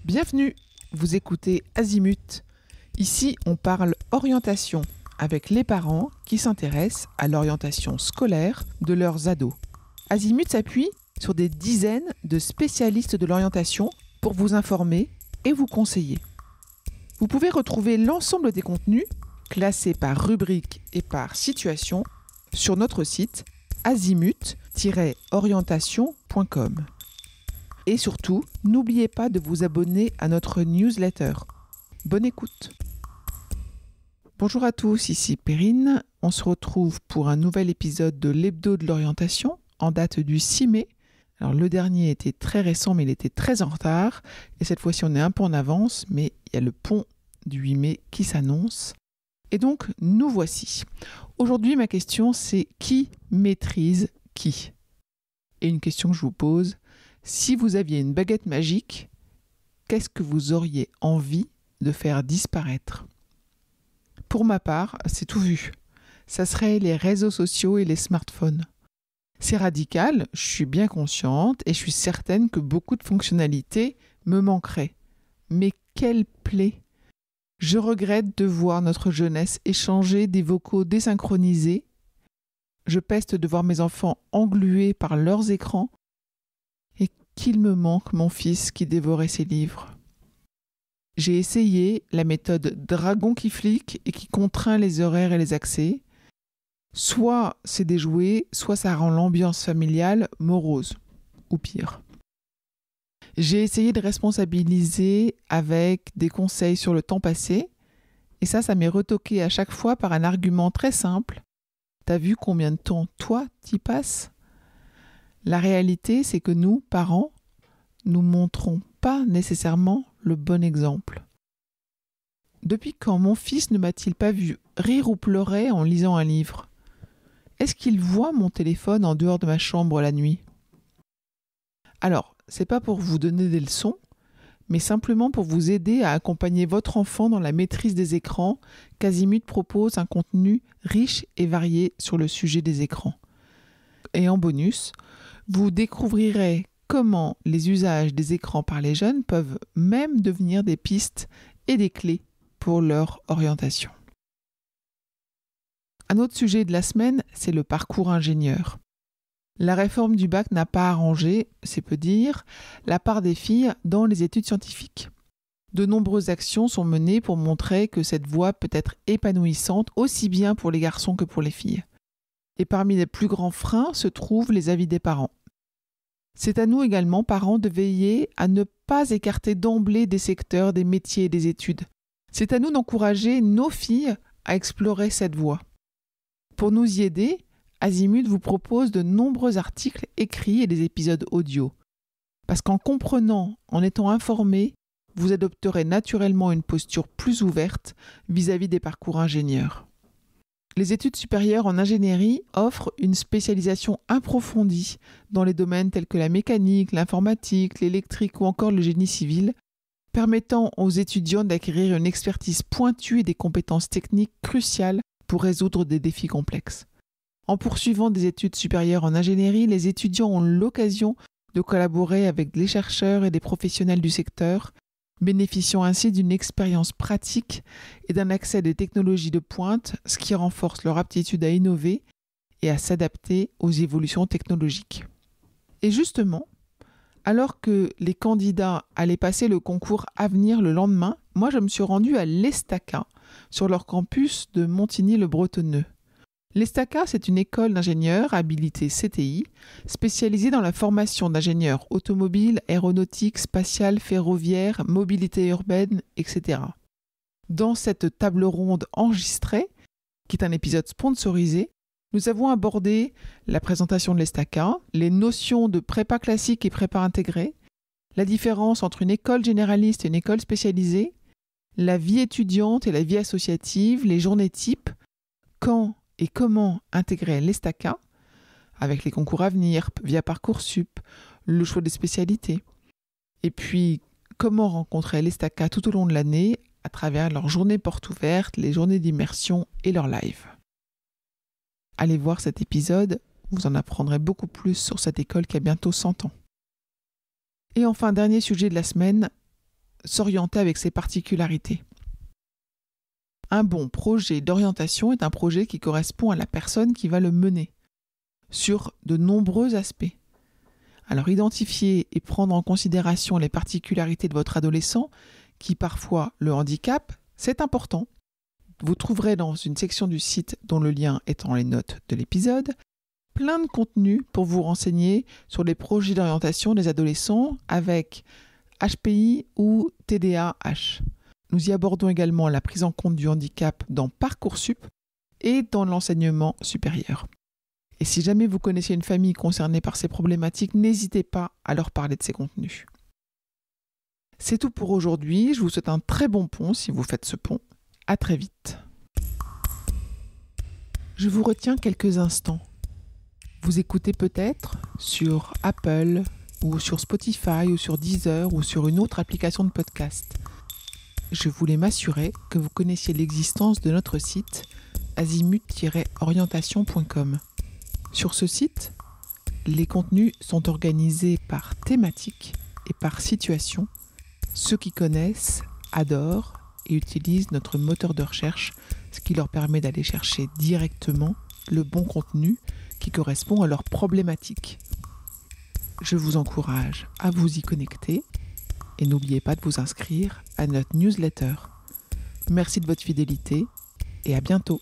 Bienvenue, vous écoutez Azimut. Ici, on parle orientation avec les parents qui s'intéressent à l'orientation scolaire de leurs ados. Azimut s'appuie sur des dizaines de spécialistes de l'orientation pour vous informer et vous conseiller. Vous pouvez retrouver l'ensemble des contenus classés par rubrique et par situation sur notre site azimut-orientation.com. Et surtout, n'oubliez pas de vous abonner à notre newsletter. Bonne écoute. Bonjour à tous, ici Perrine. On se retrouve pour un nouvel épisode de l'Hebdo de l'orientation en date du 6 mai. Alors le dernier était très récent mais il était très en retard. Et cette fois-ci on est un peu en avance, mais il y a le pont du 8 mai qui s'annonce. Et donc nous voici. Aujourd'hui ma question c'est qui maîtrise qui ? Et une question que je vous pose, si vous aviez une baguette magique, qu'est-ce que vous auriez envie de faire disparaître ? Pour ma part, c'est tout vu. Ça serait les réseaux sociaux et les smartphones. C'est radical, je suis bien consciente et je suis certaine que beaucoup de fonctionnalités me manqueraient. Mais quelle plaie ! Je regrette de voir notre jeunesse échanger des vocaux désynchronisés. Je peste de voir mes enfants englués par leurs écrans. Et qu'il me manque mon fils qui dévorait ses livres. J'ai essayé la méthode dragon qui flique et qui contraint les horaires et les accès. Soit c'est déjoué, soit ça rend l'ambiance familiale morose, ou pire. J'ai essayé de responsabiliser avec des conseils sur le temps passé, et ça m'est retoqué à chaque fois par un argument très simple. T'as vu combien de temps, toi, t'y passes ? La réalité, c'est que nous, parents, nous montrons pas nécessairement le bon exemple. Depuis quand mon fils ne m'a-t-il pas vu rire ou pleurer en lisant un livre ? Est-ce qu'il voit mon téléphone en dehors de ma chambre la nuit ? Alors, c'est pas pour vous donner des leçons, mais simplement pour vous aider à accompagner votre enfant dans la maîtrise des écrans, qu'Azimut propose un contenu riche et varié sur le sujet des écrans. Et en bonus, vous découvrirez comment les usages des écrans par les jeunes peuvent même devenir des pistes et des clés pour leur orientation. Un autre sujet de la semaine, c'est le parcours ingénieur. La réforme du bac n'a pas arrangé, c'est peu dire, la part des filles dans les études scientifiques. De nombreuses actions sont menées pour montrer que cette voie peut être épanouissante aussi bien pour les garçons que pour les filles. Et parmi les plus grands freins se trouvent les avis des parents. C'est à nous également, parents, de veiller à ne pas écarter d'emblée des secteurs, des métiers et des études. C'est à nous d'encourager nos filles à explorer cette voie. Pour nous y aider, Azimut vous propose de nombreux articles écrits et des épisodes audio. Parce qu'en comprenant, en étant informé, vous adopterez naturellement une posture plus ouverte vis-à-vis des parcours ingénieurs. Les études supérieures en ingénierie offrent une spécialisation approfondie dans les domaines tels que la mécanique, l'informatique, l'électrique ou encore le génie civil, permettant aux étudiants d'acquérir une expertise pointue et des compétences techniques cruciales pour résoudre des défis complexes. En poursuivant des études supérieures en ingénierie, les étudiants ont l'occasion de collaborer avec les chercheurs et des professionnels du secteur, bénéficiant ainsi d'une expérience pratique et d'un accès à des technologies de pointe, ce qui renforce leur aptitude à innover et à s'adapter aux évolutions technologiques. Et justement, alors que les candidats allaient passer le concours Avenir le lendemain, moi je me suis rendue à l'ESTACA, sur leur campus de Montigny-le-Bretonneux. L'ESTACA, c'est une école d'ingénieurs habilitée CTI, spécialisée dans la formation d'ingénieurs automobiles, aéronautiques, spatiales, ferroviaires, mobilité urbaine, etc. Dans cette table ronde enregistrée, qui est un épisode sponsorisé, nous avons abordé la présentation de l'ESTACA, les notions de prépa classique et prépa intégrée, la différence entre une école généraliste et une école spécialisée, la vie étudiante et la vie associative, les journées types, quand et comment intégrer l'ESTACA, avec les concours à venir via Parcoursup, le choix des spécialités, et puis comment rencontrer l'ESTACA tout au long de l'année à travers leurs journées portes ouvertes, les journées d'immersion et leurs lives. Allez voir cet épisode, vous en apprendrez beaucoup plus sur cette école qui a bientôt 100 ans. Et enfin, dernier sujet de la semaine, s'orienter avec ses particularités. Un bon projet d'orientation est un projet qui correspond à la personne qui va le mener, sur de nombreux aspects. Alors identifier et prendre en considération les particularités de votre adolescent, qui parfois le handicapent, c'est important. Vous trouverez dans une section du site, dont le lien est dans les notes de l'épisode, plein de contenus pour vous renseigner sur les projets d'orientation des adolescents avec HPI ou TDAH. Nous y abordons également la prise en compte du handicap dans Parcoursup et dans l'enseignement supérieur. Et si jamais vous connaissez une famille concernée par ces problématiques, n'hésitez pas à leur parler de ces contenus. C'est tout pour aujourd'hui. Je vous souhaite un très bon pont si vous faites ce pont. À très vite. Je vous retiens quelques instants. Vous écoutez peut-être sur Apple ou sur Spotify ou sur Deezer ou sur une autre application de podcast. Je voulais m'assurer que vous connaissiez l'existence de notre site azimut-orientation.com. Sur ce site, les contenus sont organisés par thématique et par situation. Ceux qui connaissent adorent et utilisent notre moteur de recherche, ce qui leur permet d'aller chercher directement le bon contenu qui correspond à leur problématique. Je vous encourage à vous y connecter et n'oubliez pas de vous inscrire à notre newsletter. Merci de votre fidélité et à bientôt.